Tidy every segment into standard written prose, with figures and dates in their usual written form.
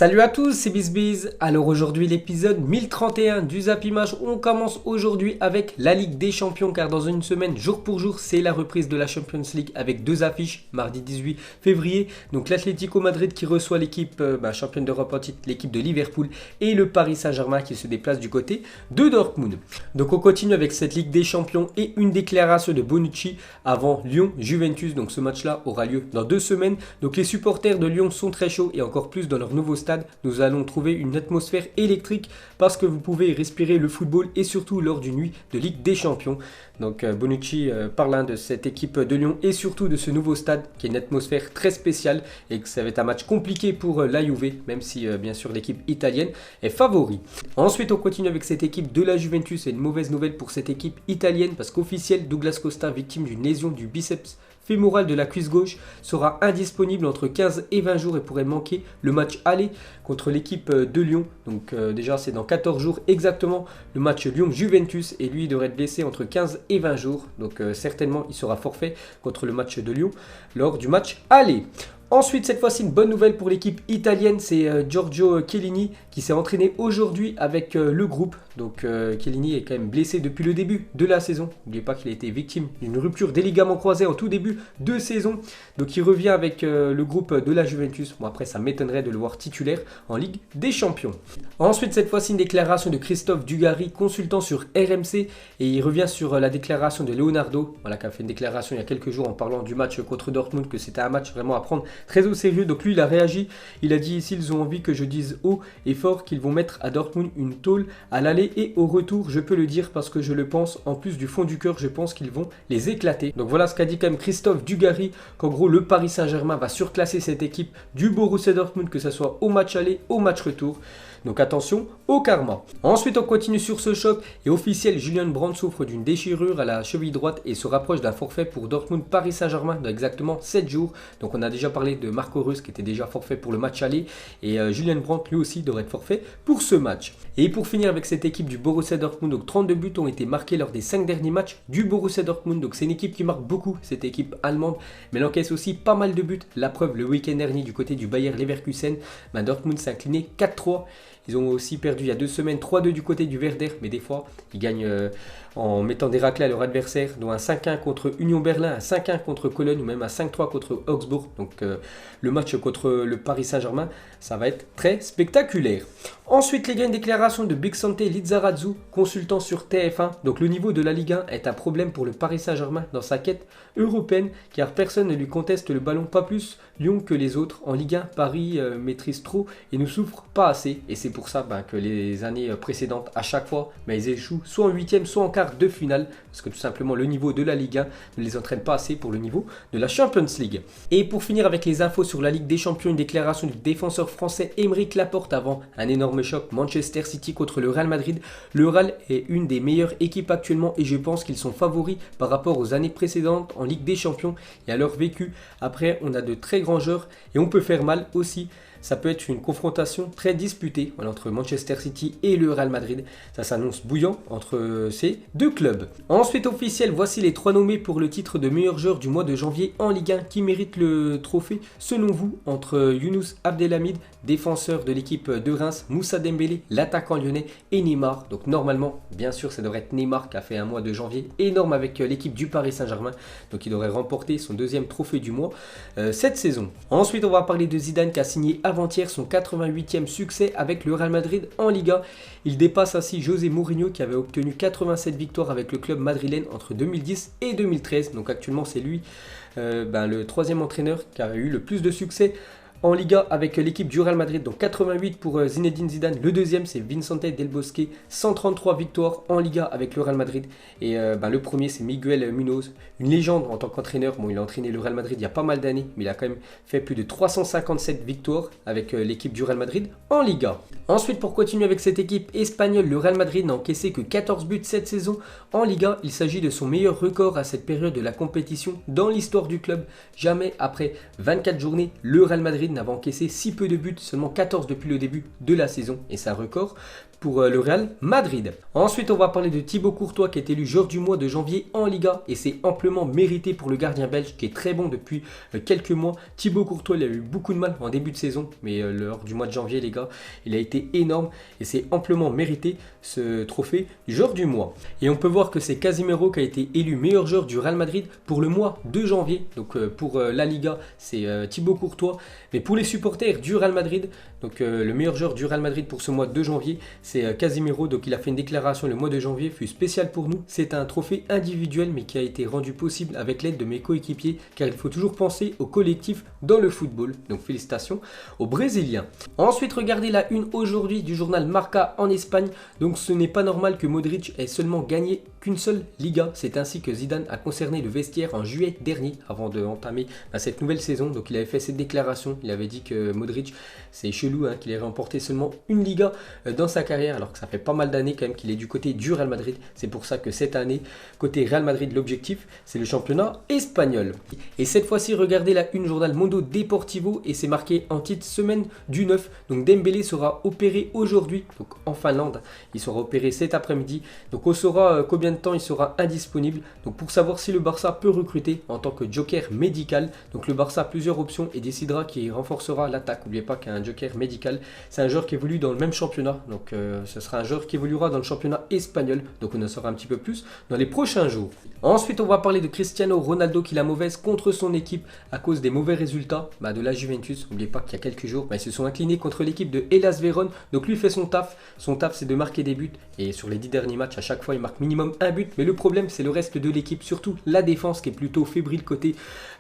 Salut à tous, c'est BizBiz. Alors aujourd'hui l'épisode 1031 du Zap Image. On commence aujourd'hui avec la Ligue des Champions car dans une semaine, jour pour jour, c'est la reprise de la Champions League avec deux affiches. Mardi 18 février, donc l'Atlético Madrid qui reçoit l'équipe championne d'Europe en titre, l'équipe de Liverpool, et le Paris Saint-Germain qui se déplace du côté de Dortmund. Donc on continue avec cette Ligue des Champions et une déclaration de Bonucci avant Lyon-Juventus. Donc ce match-là aura lieu dans 2 semaines. Donc les supporters de Lyon sont très chauds et encore plus dans leur nouveau stade. Nous allons trouver une atmosphère électrique parce que vous pouvez respirer le football et surtout lors d'une nuit de Ligue des Champions. Donc Bonucci parle de cette équipe de Lyon et surtout de ce nouveau stade qui est une atmosphère très spéciale et que ça va être un match compliqué pour la Juve, même si bien sûr l'équipe italienne est favori. Ensuite on continue avec cette équipe de la Juventus. C'est une mauvaise nouvelle pour cette équipe italienne parce qu'officiel Douglas Costa, victime d'une lésion du biceps fémoral de la cuisse gauche, sera indisponible entre 15 et 20 jours et pourrait manquer le match aller contre l'équipe de Lyon. Donc déjà c'est dans 14 jours exactement le match Lyon-Juventus et lui il devrait être blessé entre 15 et 20 jours. Donc certainement il sera forfait contre le match de Lyon lors du match aller. Ensuite, cette fois-ci, une bonne nouvelle pour l'équipe italienne, c'est Giorgio Chiellini qui s'est entraîné aujourd'hui avec le groupe. Donc Chiellini est quand même blessé depuis le début de la saison. N'oubliez pas qu'il a été victime d'une rupture des ligaments croisés en tout début de saison. Donc il revient avec le groupe de la Juventus. Bon après, ça m'étonnerait de le voir titulaire en Ligue des Champions. Ensuite, cette fois-ci, une déclaration de Christophe Dugarry, consultant sur RMC. Et il revient sur la déclaration de Leonardo, qui a fait une déclaration il y a quelques jours en parlant du match contre Dortmund, que c'était un match vraiment à prendre très au sérieux. Donc lui il a réagi, il a dit s'ils ont envie que je dise haut et fort qu'ils vont mettre à Dortmund une tôle à l'aller et au retour, je peux le dire parce que je le pense, en plus du fond du cœur je pense qu'ils vont les éclater. Donc voilà ce qu'a dit quand même Christophe Dugarry, qu'en gros le Paris Saint-Germain va surclasser cette équipe du Borussia Dortmund, que ce soit au match aller, au match retour. Donc attention au karma. Ensuite on continue sur ce choc et officiel, Julian Brandt souffre d'une déchirure à la cheville droite et se rapproche d'un forfait pour Dortmund Paris Saint-Germain dans exactement 7 jours. Donc on a déjà parlé de Marco Reus qui était déjà forfait pour le match aller et Julian Brandt lui aussi devrait être forfait pour ce match. Et pour finir avec cette équipe du Borussia Dortmund, donc 32 buts ont été marqués lors des 5 derniers matchs du Borussia Dortmund. Donc c'est une équipe qui marque beaucoup, cette équipe allemande, mais elle encaisse aussi pas mal de buts. La preuve, le week-end dernier du côté du Bayer Leverkusen, Dortmund s'est incliné 4-3. Ils ont aussi perdu il y a 2 semaines 3-2 du côté du Werder, mais des fois ils gagnent en mettant des raclés à leur adversaire, dont un 5-1 contre Union Berlin, un 5-1 contre Cologne ou même un 5-3 contre Augsbourg. Donc le match contre le Paris Saint-Germain, ça va être très spectaculaire. Ensuite, les gars, une déclaration de Big-Santé Lizarazu, consultant sur TF1. Donc le niveau de la Ligue 1 est un problème pour le Paris Saint-Germain dans sa quête européenne, car personne ne lui conteste le ballon, pas plus Lyon que les autres. En Ligue 1, Paris maîtrise trop et ne souffre pas assez. Et c'est pour ça que les années précédentes, à chaque fois, ils échouent soit en 8e, soit en quart de finale, parce que tout simplement le niveau de la Ligue 1 ne les entraîne pas assez pour le niveau de la Champions League. Et pour finir avec les infos sur la Ligue des Champions, une déclaration du défenseur français Aymeric Laporte avant un énorme choc Manchester City contre le Real Madrid. Le Real est une des meilleures équipes actuellement et je pense qu'ils sont favoris par rapport aux années précédentes en Ligue des Champions et à leur vécu. Après, on a de très grands joueurs et on peut faire mal aussi. Ça peut être une confrontation très disputée entre Manchester City et le Real Madrid. Ça s'annonce bouillant entre ces deux clubs. Ensuite officiel, voici les 3 nommés pour le titre de meilleur joueur du mois de janvier en Ligue 1 qui méritent le trophée selon vous, entre Younous Abdelhamid, défenseur de l'équipe de Reims, Moussa Dembélé, l'attaquant lyonnais, et Neymar. Donc normalement, bien sûr, ça devrait être Neymar qui a fait un mois de janvier énorme avec l'équipe du Paris Saint-Germain. Donc il devrait remporter son 2e trophée du mois cette saison. Ensuite, on va parler de Zidane qui a signé avant-hier son 88e succès avec le Real Madrid en Liga. Il dépasse ainsi José Mourinho qui avait obtenu 87 victoires avec le club madrilène entre 2010 et 2013. Donc actuellement c'est lui le 3e entraîneur qui a eu le plus de succès en Liga avec l'équipe du Real Madrid. Donc 88 pour Zinedine Zidane. Le 2e c'est Vicente Del Bosque, 133 victoires en Liga avec le Real Madrid. Et le premier c'est Miguel Munoz, une légende en tant qu'entraîneur. Bon, il a entraîné le Real Madrid il y a pas mal d'années, mais il a quand même fait plus de 357 victoires avec l'équipe du Real Madrid en Liga. Ensuite, pour continuer avec cette équipe espagnole, le Real Madrid n'a encaissé que 14 buts cette saison en Liga. Il s'agit de son meilleur record à cette période de la compétition dans l'histoire du club. Jamais après 24 journées, le Real Madrid Madrid n'avait encaissé si peu de buts, seulement 14 depuis le début de la saison, et c'est un record pour le Real Madrid. Ensuite, on va parler de Thibaut Courtois qui est élu joueur du mois de janvier en Liga et c'est amplement mérité pour le gardien belge qui est très bon depuis quelques mois. Thibaut Courtois, il a eu beaucoup de mal en début de saison, mais lors du mois de janvier, les gars, il a été énorme et c'est amplement mérité ce trophée joueur du mois. Et on peut voir que c'est Casemiro qui a été élu meilleur joueur du Real Madrid pour le mois de janvier. Donc pour la Liga, c'est Thibaut Courtois, mais pour les supporters du Real Madrid, donc le meilleur joueur du Real Madrid pour ce mois de janvier, c'est Casemiro. Donc il a fait une déclaration le mois de janvier, fut spécial pour nous. C'est un trophée individuel mais qui a été rendu possible avec l'aide de mes coéquipiers car il faut toujours penser au collectif dans le football. Donc félicitations aux Brésiliens. Ensuite, regardez la une aujourd'hui du journal Marca en Espagne. Donc ce n'est pas normal que Modric ait seulement gagné qu'une seule Liga. C'est ainsi que Zidane a concerné le vestiaire en juillet dernier avant de entamer cette nouvelle saison. Donc il avait fait cette déclaration. Il avait dit que Modric, c'est chelou qu'il ait remporté seulement une Liga dans sa carrière alors que ça fait pas mal d'années quand même qu'il est du côté du Real Madrid. C'est pour ça que cette année, côté Real Madrid, l'objectif c'est le championnat espagnol. Et cette fois-ci, regardez la une journal Mundo Deportivo et c'est marqué en titre semaine du 9. Donc Dembélé sera opéré aujourd'hui, donc en Finlande. Il sera opéré cet après-midi. Donc on saura combien de temps il sera indisponible. Donc pour savoir si le Barça peut recruter en tant que joker médical. Donc le Barça a plusieurs options et décidera qui renforcera l'attaque. N'oubliez pas qu'un joker médical, c'est un joueur qui évolue dans le même championnat. Donc ce sera un joueur qui évoluera dans le championnat espagnol. Donc on en saura un petit peu plus dans les prochains jours. Ensuite, on va parler de Cristiano Ronaldo qui est la mauvaise contre son équipe à cause des mauvais résultats de la Juventus. N'oubliez pas qu'il y a quelques jours, ils se sont inclinés contre l'équipe de Hellas Vérone. Donc lui fait son taf. Son taf, c'est de marquer des buts. Et sur les 10 derniers matchs, à chaque fois, il marque minimum un but. Mais le problème, c'est le reste de l'équipe, surtout la défense qui est plutôt fébrile côté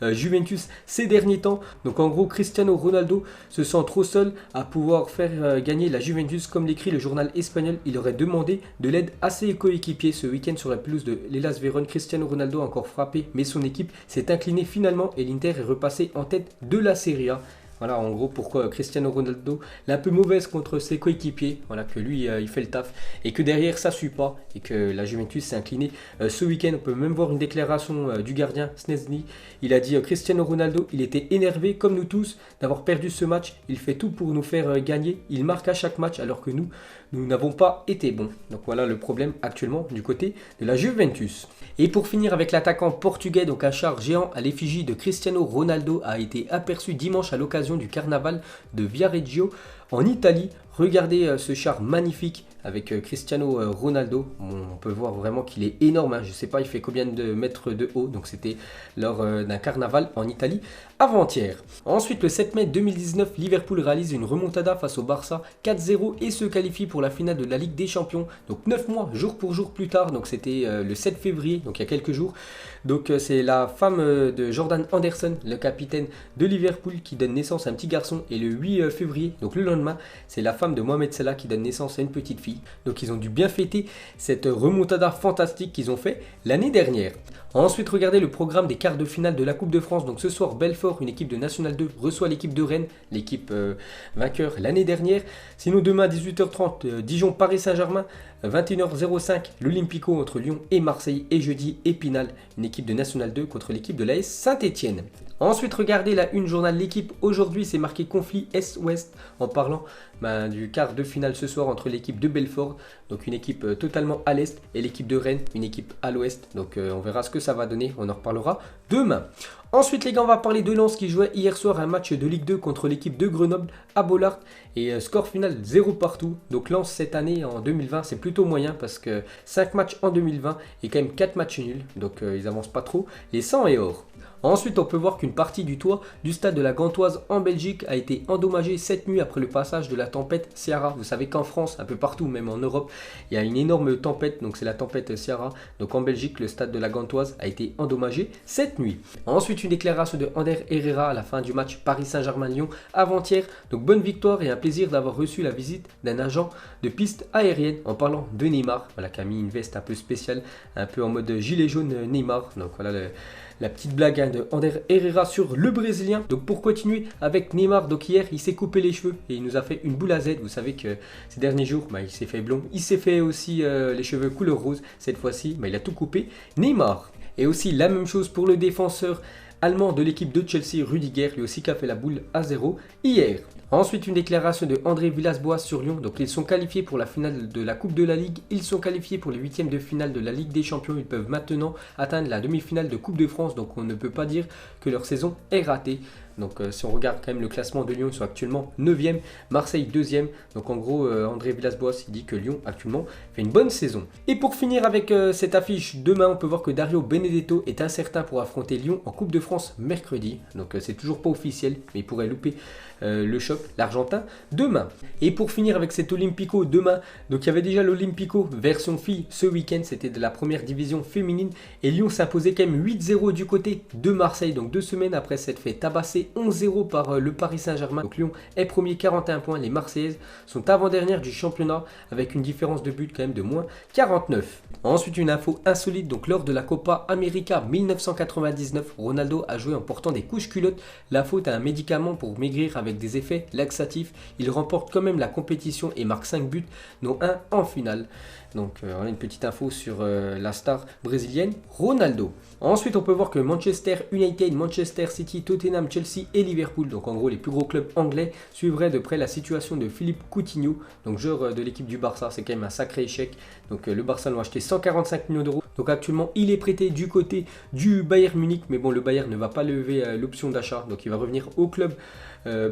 Juventus ces derniers temps. Donc en gros, Cristiano Ronaldo se sent trop seul à pouvoir faire gagner la Juventus. Comme l'écrit le journal espagnol, il aurait demandé de l'aide à ses coéquipiers ce week-end sur la pelouse de l'Hellas Vérone. Cristiano Ronaldo a encore frappé, mais son équipe s'est inclinée finalement et l'Inter est repassé en tête de la Serie A. Voilà en gros pourquoi Cristiano Ronaldo est un peu mauvaise contre ses coéquipiers. Voilà que lui il fait le taf et que derrière ça ne suit pas et que la Juventus s'est inclinée ce week-end. On peut même voir une déclaration du gardien Szczęsny. Il a dit Cristiano Ronaldo, il était énervé comme nous tous d'avoir perdu ce match. Il fait tout pour nous faire gagner. Il marque à chaque match alors que nous n'avons pas été bons. Donc voilà le problème actuellement du côté de la Juventus. Et pour finir avec l'attaquant portugais, donc un char géant à l'effigie de Cristiano Ronaldo a été aperçu dimanche à l'occasion du carnaval de Viareggio en Italie. Regardez ce char magnifique avec Cristiano Ronaldo. On peut voir vraiment qu'il est énorme. Je ne sais pas, il fait combien de mètres de haut. Donc c'était lors d'un carnaval en Italie avant-hier. Ensuite, le 7 mai 2019, Liverpool réalise une remontada face au Barça 4-0 et se qualifie pour la finale de la Ligue des Champions. Donc 9 mois, jour pour jour plus tard. Donc c'était le 7 février, donc il y a quelques jours. Donc c'est la femme de Jordan Henderson, le capitaine de Liverpool, qui donne naissance à un petit garçon. Et le 8 février, donc le lendemain, c'est la femme de Mohamed Salah qui donne naissance à une petite fille. Donc ils ont dû bien fêter cette remontada fantastique qu'ils ont fait l'année dernière. Ensuite, regardez le programme des quarts de finale de la Coupe de France. Donc ce soir, Belfort, une équipe de National 2, reçoit l'équipe de Rennes, l'équipe vainqueur l'année dernière. Sinon, demain à 18h30, Dijon, Paris Saint-Germain. 21h05, l'Olympico entre Lyon et Marseille. Et jeudi, Épinal, une équipe de National 2 contre l'équipe de l'AS Saint-Etienne. Ensuite, regardez la une journal L'équipe. Aujourd'hui, c'est marqué conflit Est-Ouest en parlant du quart de finale ce soir entre l'équipe de Belfort, donc une équipe totalement à l'Est, et l'équipe de Rennes, une équipe à l'Ouest. Donc on verra ce que ça va donner, on en reparlera demain. Ensuite les gars, on va parler de Lens qui jouait hier soir un match de Ligue 2 contre l'équipe de Grenoble à Bollaert. Et score final 0 partout. Donc Lens cette année en 2020 c'est plutôt moyen parce que 5 matchs en 2020 et quand même 4 matchs nuls. Donc ils avancent pas trop. Les 100 et or. Ensuite, on peut voir qu'une partie du toit du stade de la Gantoise en Belgique a été endommagée cette nuit après le passage de la tempête Ciara. Vous savez qu'en France, un peu partout, même en Europe, il y a une énorme tempête, donc c'est la tempête Ciara. Donc en Belgique, le stade de la Gantoise a été endommagé cette nuit. Ensuite, une déclaration de Ander Herrera à la fin du match Paris Saint-Germain-Lyon avant-hier. Donc bonne victoire et un plaisir d'avoir reçu la visite d'un agent de piste aérienne en parlant de Neymar. Voilà, qui a mis une veste un peu spéciale, un peu en mode gilet jaune Neymar. Donc voilà la petite blague de Ander Herrera sur le Brésilien. Donc pour continuer avec Neymar, donc hier il s'est coupé les cheveux et il nous a fait une boule à Z. Vous savez que ces derniers jours il s'est fait blond, il s'est fait aussi les cheveux couleur rose. Cette fois-ci il a tout coupé Neymar. Et aussi la même chose pour le défenseur allemand de l'équipe de Chelsea, Rudiger, lui aussi qui a fait la boule à 0 hier. Ensuite, une déclaration de André Villas-Boas sur Lyon. Donc, ils sont qualifiés pour la finale de la Coupe de la Ligue. Ils sont qualifiés pour les huitièmes de finale de la Ligue des Champions. Ils peuvent maintenant atteindre la demi-finale de Coupe de France. Donc, on ne peut pas dire que leur saison est ratée. Donc, si on regarde quand même le classement de Lyon, ils sont actuellement 9e, Marseille 2e. Donc, en gros, André Villas-Boas, il dit que Lyon, actuellement, fait une bonne saison. Et pour finir avec cette affiche, demain, on peut voir que Dario Benedetto est incertain pour affronter Lyon en Coupe de France mercredi. Donc, c'est toujours pas officiel, mais il pourrait louper le choc, l'Argentin, demain. Et pour finir avec cet Olympico demain, donc il y avait déjà l'Olympico version fille ce week-end, c'était de la première division féminine. Et Lyon s'imposait quand même 8-0 du côté de Marseille. Donc 2 semaines après s'être fait tabasser 11-0 par le Paris Saint-Germain. Donc Lyon est premier, 41 points. Les Marseillaises sont avant-dernières du championnat avec une différence de but quand même de moins 49. Ensuite, une info insolite. Donc lors de la Copa América 1999, Ronaldo a joué en portant des couches culottes. La faute à un médicament pour maigrir avec des effets laxatifs. Il remporte quand même la compétition et marque 5 buts, dont un en finale. Donc voilà une petite info sur la star brésilienne Ronaldo. Ensuite, on peut voir que Manchester United, Manchester City, Tottenham, Chelsea et Liverpool, donc en gros les plus gros clubs anglais, suivraient de près la situation de Philippe Coutinho, donc joueur de l'équipe du Barça. C'est quand même un sacré échec. Donc le Barça l'a acheté 145 millions d'euros. Donc actuellement, il est prêté du côté du Bayern Munich, mais bon, le Bayern ne va pas lever l'option d'achat, donc il va revenir au club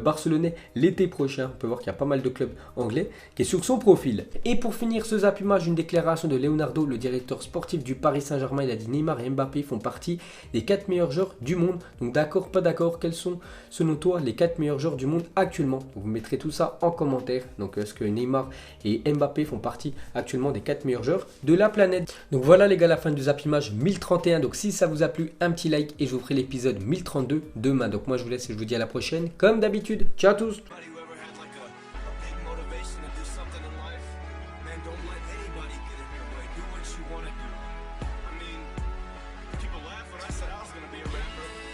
barcelonais l'été prochain. On peut voir qu'il y a pas mal de clubs anglais qui est sur son profil. Et pour finir ce zappimage, une déclaration de Leonardo, le directeur sportif du Paris Saint-Germain. Il a dit Neymar et Mbappé font partie des 4 meilleurs joueurs du monde. Donc d'accord, pas d'accord, quels sont selon toi les 4 meilleurs joueurs du monde actuellement? Donc, vous mettrez tout ça en commentaire. Donc est-ce que Neymar et Mbappé font partie actuellement des 4 meilleurs joueurs de la planète? Donc voilà les gars, la fin du zappimage 1031. Donc si ça vous a plu, un petit like et je vous ferai l'épisode 1032 demain. Donc moi je vous laisse et je vous dis à la prochaine comme d'habitude. Ciao à tous. People laugh when I said I was gonna be a rapper.